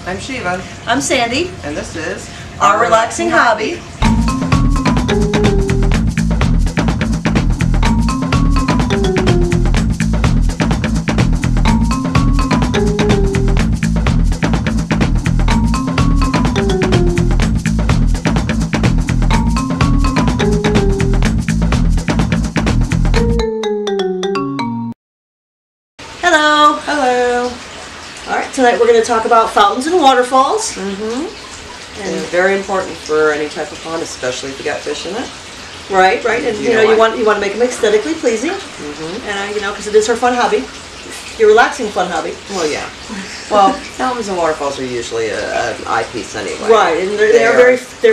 I'm Shiva. I'm Sandy. And this is Our Relaxing Hobby. Hello. Hello. All right, tonight we're going to talk about fountains and waterfalls. And very important for any type of pond, especially if you got fish in it. Right. And you want to make them aesthetically pleasing. And because it is our fun hobby, your relaxing fun hobby. Well, yeah. Well, fountains and waterfalls are usually an eyepiece anyway. Right, and they're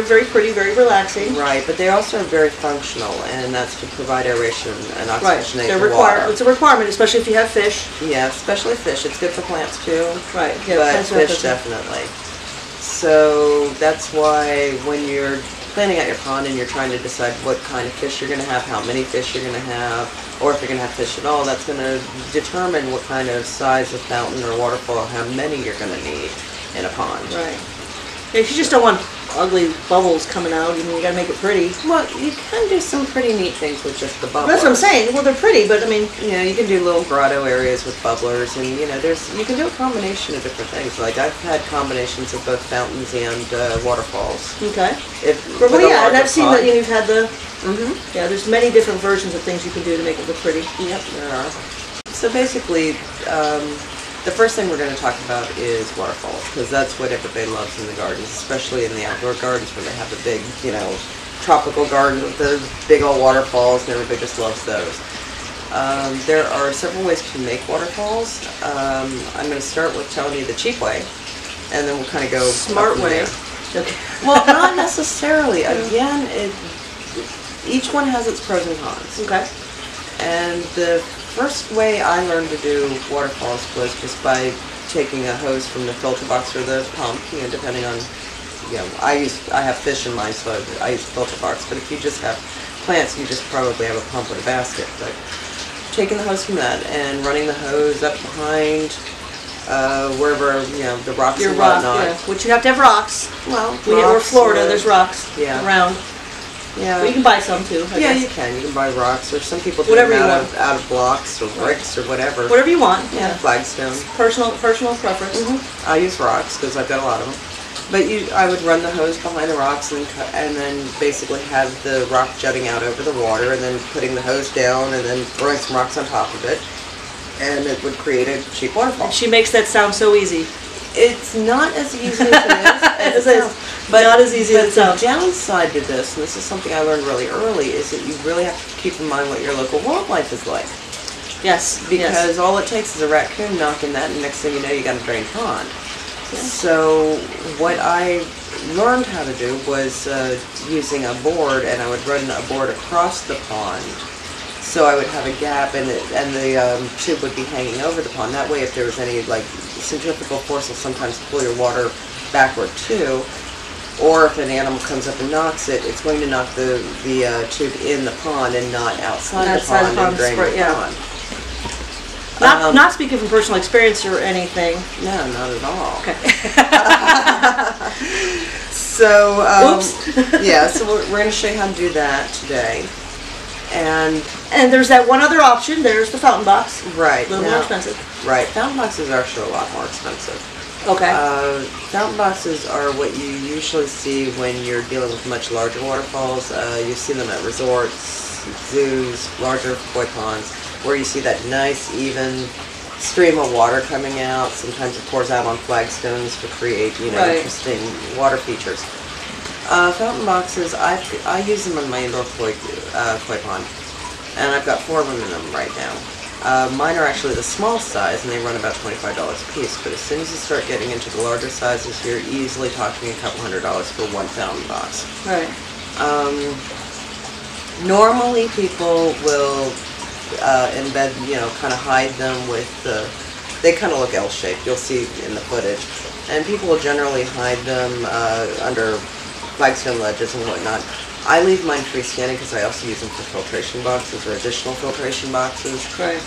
very pretty, very relaxing. Right, but they also are very functional, and that's to provide aeration and oxygenate the water. It's a requirement, especially if you have fish. Yeah, especially fish. It's good for plants too. Right. Yeah, but fish definitely. So that's why when you're planning out your pond and you're trying to decide what kind of fish you're going to have, how many fish you're going to have, or if you're going to have fish at all, that's going to determine what kind of size of fountain or waterfall, how many you're going to need in a pond. Right. Yeah, you just don't want ugly bubbles coming out. You got to make it pretty. Well, you can do some pretty neat things with just the bubblers. That's what I'm saying. Well, they're pretty, but I mean, you can do little grotto areas with bubblers, and you can do a combination of different things. Like I've had combinations of both fountains and waterfalls. Okay. And I've seen that you've had the. Yeah, there's many different versions of things you can do to make it look pretty. Yep, there are. So basically, the first thing we're going to talk about is waterfalls, because that's what everybody loves in the gardens, especially in the outdoor gardens where they have the big, tropical garden with the big old waterfalls, and everybody just loves those. There are several ways to make waterfalls. I'm going to start with telling you the cheap way, and then we'll kind of go smart way. Okay. Well, not necessarily. Again, each one has its pros and cons. Okay. And the first way I learned to do waterfalls was just by taking a hose from the filter box or the pump, depending on, I have fish in mine, so I use the filter box, but if you just have plants, you just probably have a pump with a basket. But taking the hose from that and running the hose up behind wherever, the rocks and whatnot. Yeah. Which you have to have rocks. Well, we're Florida, there's rocks around. Yeah. Well, you can buy some too. I guess. You can. You can buy rocks, or some people do them out of blocks or bricks or whatever. Whatever you want. Yeah. Flagstone. Personal preference. I use rocks because I've got a lot of them. But I would run the hose behind the rocks and then basically have the rock jutting out over the water, and then putting the hose down and then throwing some rocks on top of it, and it would create a cheap waterfall. And she makes that sound so easy. It's not as easy as it is. But not as easy as it sounds. The downside to this, and this is something I learned really early, is that you really have to keep in mind what your local wildlife is like. Yes. Because all it takes is a raccoon knocking that, and next thing you know, you got a drained pond. Yeah. So what I learned how to do was using a board, and I would run a board across the pond. So I would have a gap, and the tube would be hanging over the pond. That way, if there was any centrifugal force, will sometimes pull your water backward too. Or if an animal comes up and knocks it, it's going to knock the tube in the pond and not outside the pond and drain the pond. Not speaking from personal experience or anything. No, not at all. Okay. So, oops. So we're going to show you how to do that today. And there's that one other option. There's the fountain box. Right. A little more expensive. Right. Fountain boxes are actually a lot more expensive. Okay. Fountain boxes are what you usually see when you're dealing with much larger waterfalls. You see them at resorts, zoos, larger koi ponds, where you see that nice, even stream of water coming out. Sometimes it pours out on flagstones to create, interesting water features. Fountain boxes, I use them in my indoor koi pond, and I've got 4 of them in them right now. Mine are actually the small size, and they run about $25 a piece, but as soon as you start getting into the larger sizes, you're easily talking a couple $100 for one fountain box. Right. Normally people will embed, kind of hide them with they kind of look L-shaped, you'll see in the footage, and people will generally hide them under flagstone ledges and whatnot. I leave mine freestanding because I also use them for filtration boxes or additional filtration boxes. Right.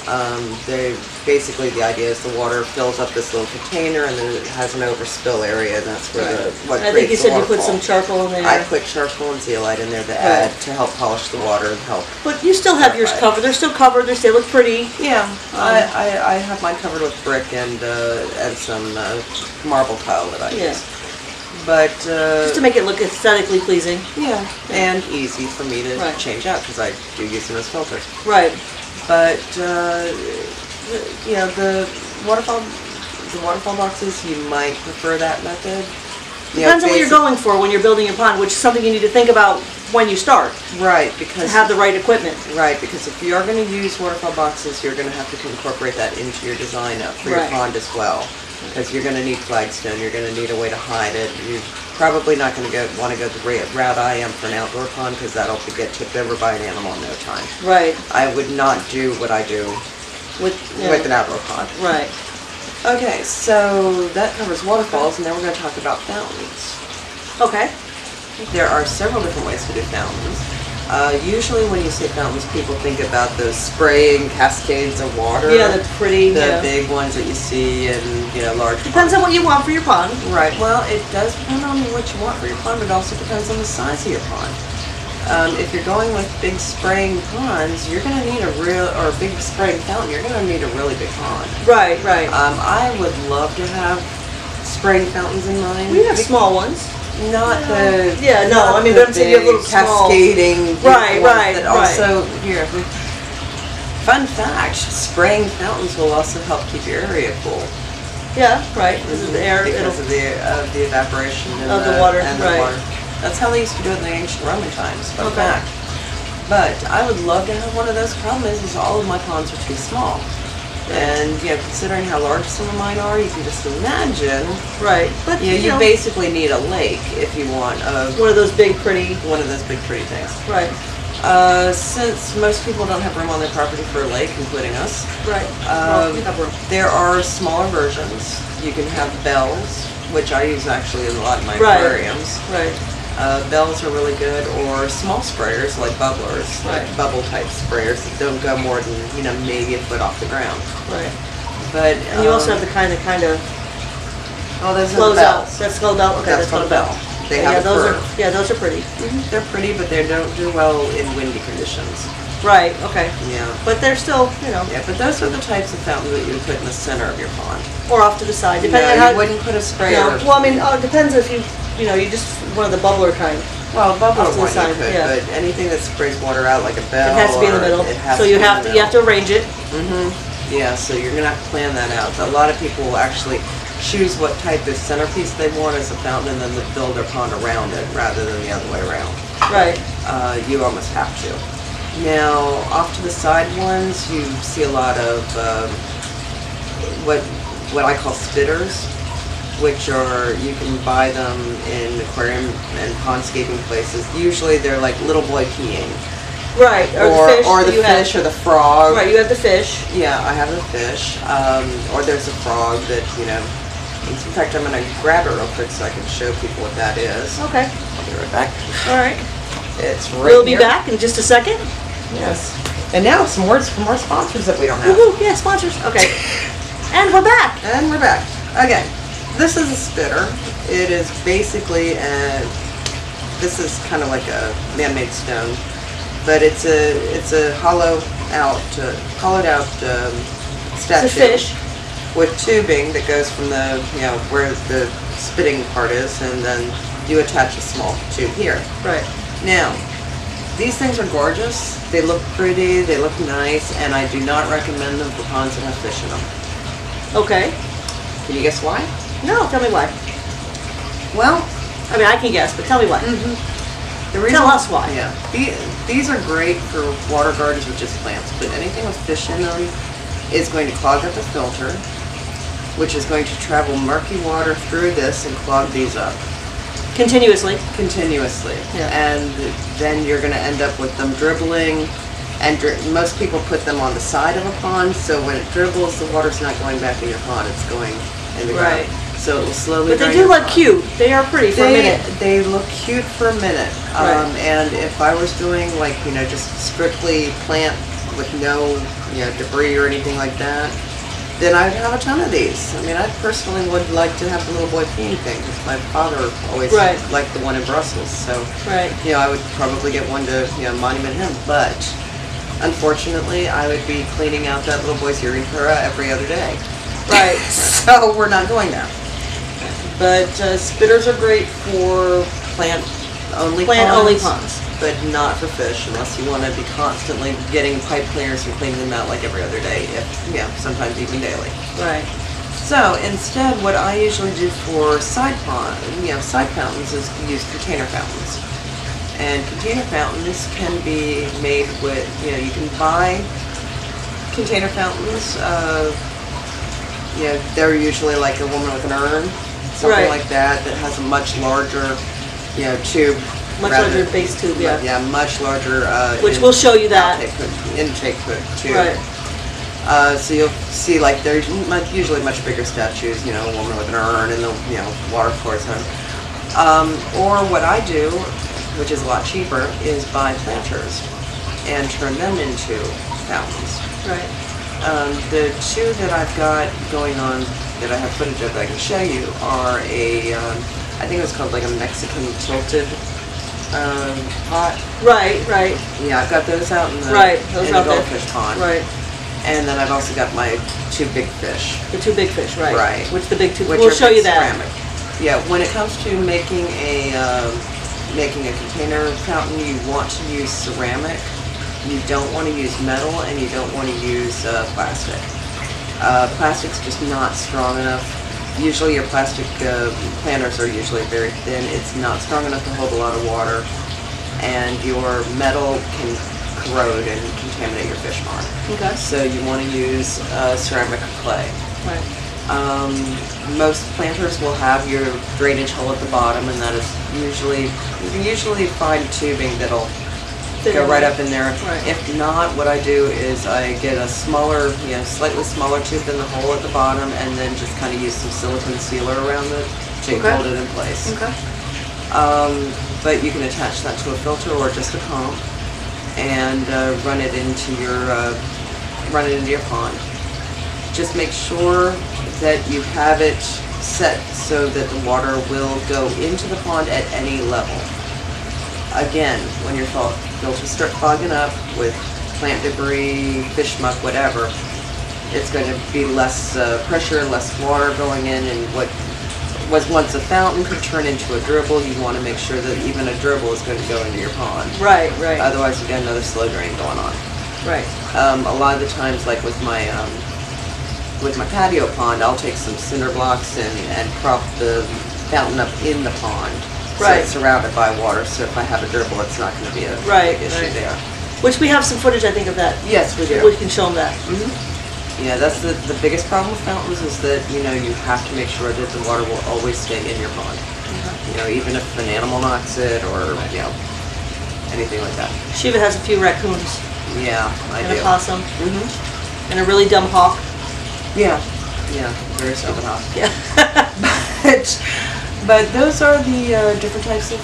They basically, the idea is the water fills up this little container and then it has an overspill area, and that's where what I think creates you the said you waterfall. put some charcoal in there. I put charcoal and zeolite in there to add to help polish the water and help. But you still have yours covered. They're still covered. They look pretty. Yeah, I have mine covered with brick and some marble tile that I use. But just to make it look aesthetically pleasing. Yeah, and easy for me to change out because I do use them as filters. Right. But you know, the waterfall boxes, you might prefer that method. Depends on what you're going for when you're building your pond, which is something you need to think about when you start. Right, because to have the right equipment. Right, because if you are going to use waterfall boxes, you're going to have to incorporate that into your design for your pond as well. Because you're going to need flagstone, you're going to need a way to hide it. You're probably not going to want to go the route I am for an outdoor pond because that'll get tipped over by an animal in no time. Right. I would not do what I do with an outdoor pond. Right. Okay, so that covers waterfalls, and then we're going to talk about fountains. Okay. There are several different ways to do fountains. Usually when you say fountains, people think about those spraying cascades of water. Yeah, the pretty, the big ones that you see in, you know, large Depends on what you want for your pond. Right. Well, it does depend on what you want for your pond, but it also depends on the size of your pond. If you're going with big spraying ponds, you're going to need or big spraying fountain, you're going to need a really big pond. Right, right. I would love to have spraying fountains in mine. We have small ones. Not the I mean, but I'm saying you have little cascading right. Also here, fun fact: spraying fountains will also help keep your area cool. Yeah, right. Because of the air, because of the evaporation of the water. Water. That's how they used to do it in the ancient Roman times. Fun fact. But I would love to have one of those. Problem is all of my ponds are too small. And considering how large some of mine are, you can just imagine. Right, but you basically need a lake if you want one of those big pretty things. Right. Since most people don't have room on their property for a lake, including us. Right. We have room. There are smaller versions. You can have bells, which I use actually in a lot of my aquariums. Right. Bells are really good, or small sprayers like bubblers, like bubble type sprayers that don't go more than maybe a foot off the ground. Right. But and you also have the kind of those flows are the bells. out. That's called a bell. Okay, that's called a bell. They have those are pretty. They're pretty, but they don't do well in windy conditions. Right. Okay. Yeah. But they're still, Yeah, but those are the types of fountains that you would put in the center of your pond. Or off to the side, depending on how. You wouldn't put a sprayer. No. Well, I mean, it depends if you just one of the bubbler kind. Well, bubbler one side, you could, but anything that sprays water out like a bell. It has to be in the middle. So you have to arrange it. Yeah, so you're gonna have to plan that out. A lot of people will actually choose what type of centerpiece they want as a fountain, and then they build their pond around it rather than the other way around. Right. You almost have to. Now, off to the side ones, you see a lot of what I call spitters, which are, you can buy them in aquarium and pondscaping places. Usually they're like little boy peeing. Right, or the fish or the frog. Right, you have the fish. Yeah, I have the fish. Or there's a frog that, in fact, I'm going to grab it real quick so I can show people what that is. Okay. I'll be right back. All right. It's right We'll be back in just a second. Yes. And now some words from our sponsors that we don't have. Woohoo, yeah, sponsors. Okay. And we're back. And we're back. Okay. This is a spitter. It is basically this is kind of like a man-made stone, but it's a hollowed out statue. It's a fish with tubing that goes from the where the spitting part is, and then you attach a small tube here. Right. Now, these things are gorgeous. They look pretty. They look nice, and I do not recommend them for ponds that have fish in them. Okay. Can you guess why? No, tell me why. Well, I mean, I can guess, but tell me why. Tell us why. Yeah. These are great for water gardens with just plants, but anything with fish in them is going to clog up the filter, which is going to travel murky water through this and clog these up. Continuously. Yeah. And then you're going to end up with them dribbling, and most people put them on the side of a pond, so when it dribbles, the water's not going back in your pond, it's going in the ground. So it will slowly. But they drain do your look pond. cute. They are pretty for a minute. They look cute for a minute. Right. And if I was doing like, just strictly plant with no, debris or anything like that, then I'd have a ton of these. I mean, I personally would like to have the little boy peeing thing, because my father always liked the one in Brussels. So, I would probably get one to, monument him. But unfortunately, I would be cleaning out that little boy's urethra every other day. Right. So we're not going there. But spitters are great for plant-only ponds, but not for fish, unless you want to be constantly getting pipe cleaners and cleaning them out like every other day, sometimes even daily. Right. So instead, what I usually do for side fountains is use container fountains. And container fountains can be made with, you can buy container fountains. They're usually like a woman with an urn. Something like that has a much larger, tube. Much larger base tube, yeah. Yeah, much larger. Which we'll show you that. Intake tube. Right. So you'll see like there's usually much bigger statues, a woman with an urn and the, water pours on. Or what I do, which is a lot cheaper, is buy planters and turn them into fountains. Right. The two that I've got going on that I have footage of that I can show you are I think it was called like a Mexican tilted pot. Right. Yeah, I've got those out in the, goldfish pond. Right. And then I've also got my two big fish. The two big fish, right. Right. Which the big two, we'll show you that. Ceramic. Yeah, when it comes to making a container fountain, you want to use ceramic. You don't want to use metal, and you don't want to use plastic. Plastic's just not strong enough. Usually your plastic planters are usually very thin. It's not strong enough to hold a lot of water, and your metal can corrode and contaminate your fish pond. Okay. So you want to use ceramic or clay. Right. Most planters will have your drainage hole at the bottom, and that is you can usually find tubing that'll go right up in there. Right. If not, what I do is I get a smaller, slightly smaller tube than the hole at the bottom, and then just kind of use some silicone sealer around it to hold it in place. Okay. But you can attach that to a filter or just a pump, and run it into your pond. Just make sure that you have it set so that the water will go into the pond at any level. Again, when your filters start fogging up with plant debris, fish muck, whatever, it's going to be less pressure, less water going in, and what was once a fountain could turn into a dribble. You want to make sure that even a dribble is going to go into your pond. Right. Otherwise, you've got another slow drain going on. Right. A lot of the times, like with my patio pond, I'll take some cinder blocks and prop the fountain up in the pond. So it's surrounded by water, so if I have a dribble, it's not going to be a big issue there. Which we have some footage, I think, of that. Yes, we do. We can show them that. Yeah, that's the biggest problem with fountains is that, you have to make sure that the water will always stay in your pond. Even if an animal knocks it or, anything like that. Shiva has a few raccoons. Yeah, I do. And a possum. And a really dumb hawk. Yeah, very stupid hawk. Yeah. But those are the different types of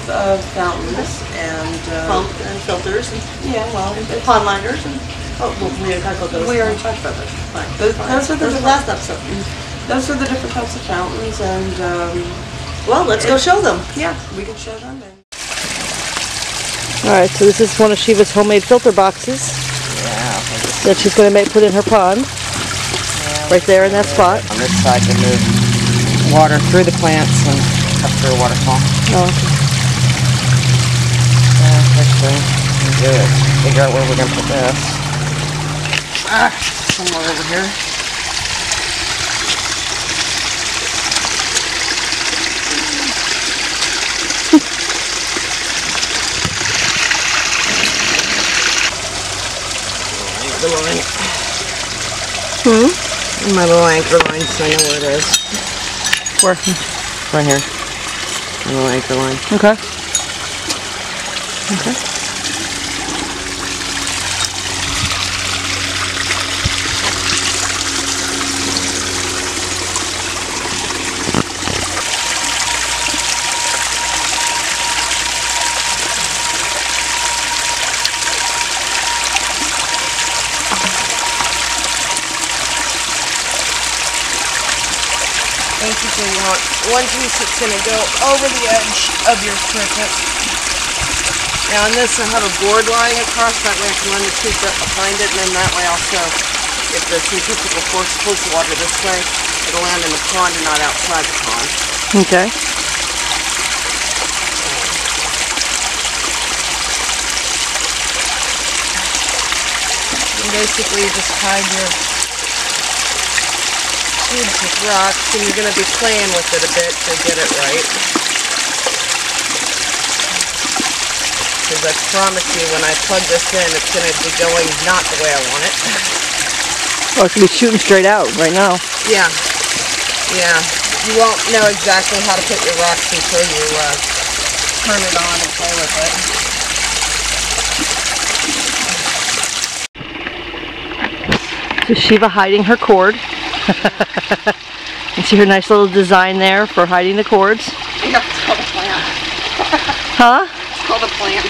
fountains and pump and filters. And, and pond liners. And, we already talked about those. We already talked about those. Fine. Those are the last episode. Those are the different types of fountains, and well, let's go show them. Yeah, we can show them. All right, so this is one of Shiva's homemade filter boxes. Yeah. That she's going to put in her pond. Right there in that spot. On this side to move water through the plants and up through a waterfall. Oh, okay. Actually, good. Figure out where we're going to put this. Somewhere over here. My little anchor line, so I know where it is. Where? Right here. My little anchor line. Okay. one piece that's going to go over the edge of your cricket. Now on this I have a board lying across, that way I can run the tube up behind it, and then that way also, if the centrifugal force pulls the water this way, it'll land in the pond and not outside the pond. Okay. And basically you just hide your tubes with rocks, and you're going to be playing with it a bit to get it right. Because I promise you, when I plug this in, it's going to be going not the way I want it. Oh, it's going to be shooting straight out right now. Yeah. Yeah. You won't know exactly how to put your rocks until you turn it on and play with it. So Shiva hiding her cord. You see her nice little design there for hiding the cords. Yep, it's called a plant. Huh? It's called a plant.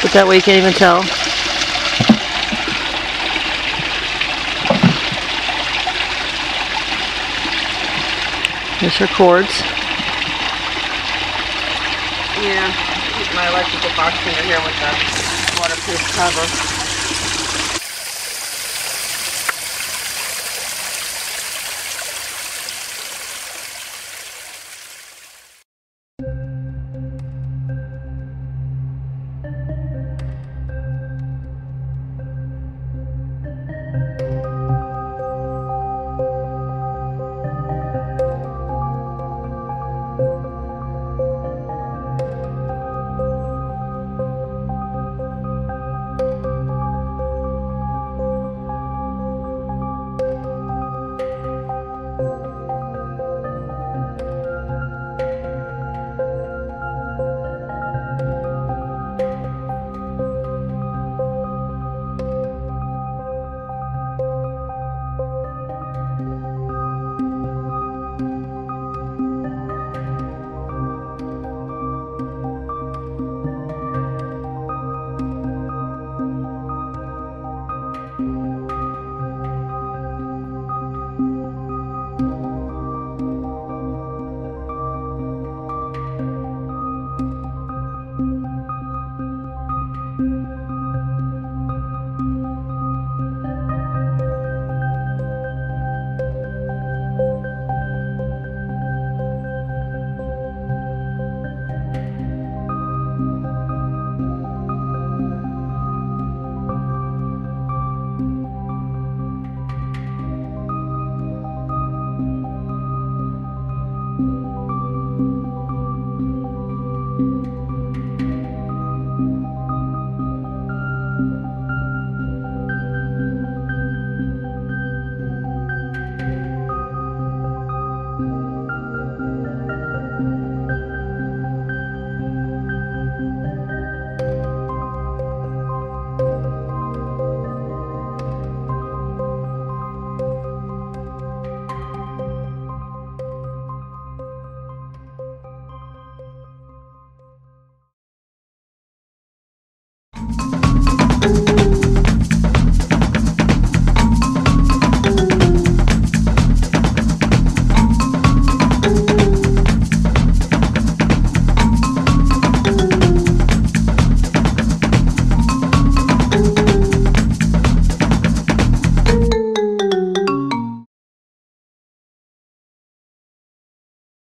But that way you can't even tell. Here's her cords. Yeah, keep my electrical box under here with the waterproof cover.